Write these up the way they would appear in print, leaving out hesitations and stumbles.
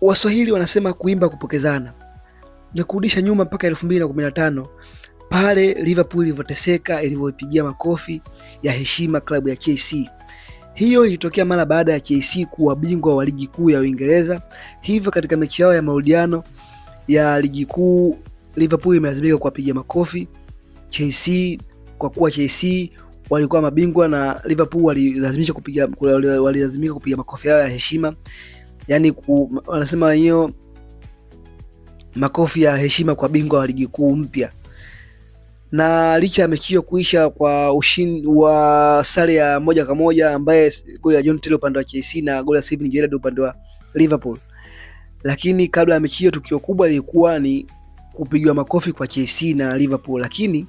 Waswahili wanasema kuimba kupokezana. Nikurudisha nyuma mpaka 2015 pale Liverpool ilivyoteseka, ilivyopigia makofi ya heshima klabu ya Chelsea. Hiyo ilitokea mara baada ya Chelsea kuwa bingwa wa ligi kuu ya Uingereza. Hivyo katika mechi yao ya marudiano ya ligi kuu, Liverpool imelazimika kuwapigia makofi Chelsea, kwa kuwa Chelsea walikuwa mabingwa na Liverpool walilazimika kupiga makofi yao ya heshima. Yani wanasema hiyo makofi ya heshima kwa bingwa wa ligi kuu mpya. Na licha ya mechi hiyo kuisha kwa ushindi wa sare ya 1-1, ambaye goli la John Terry upande wa Chelsea na goli la Steven Gerrard upande wa Liverpool, lakini kabla ya mechi hiyo tukio kubwa lilikuwa ni kupigwa makofi kwa Chelsea na Liverpool. Lakini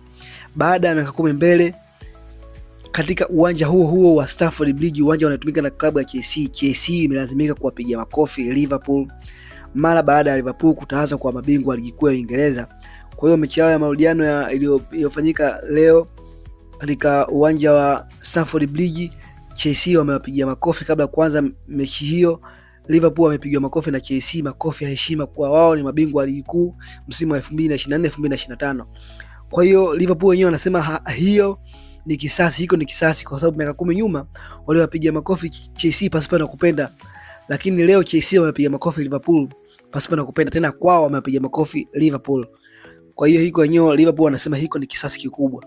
baada ya miaka 10 mbele, katika uwanja huo huo wa Stamford Bridge, uwanja unaotumika na klabu ya Chelsea imelazimika kuwapigia makofi Liverpool mara baada ya Liverpool kutaanza kwa mabingwa wa ligi kuu ya Uingereza. Kwa hiyo mechi yao ya marudiano iliyofanyika leo katika uwanja wa Stamford Bridge, Chelsea wamewapigia makofi kabla ya kuanza mechi hiyo. Liverpool wamepiga makofi na Chelsea, makofi ya heshima kwa wao ni mabingwa wa ligi kuu msimu wa 2024-2025. Kwa hiyo Liverpool wenyewe wanasema hiyo ni kisasi, hiko ni kisasi, kwa sababu miaka 10 nyuma waliwapigia makofi Chelsea pasipo na kupenda, lakini leo Chelsea wamepiga makofi Liverpool pasipo na kupenda, tena kwao wamepiga makofi Liverpool. Kwa hiyo hiko wenyewe Liverpool wanasema hiko ni kisasi kikubwa.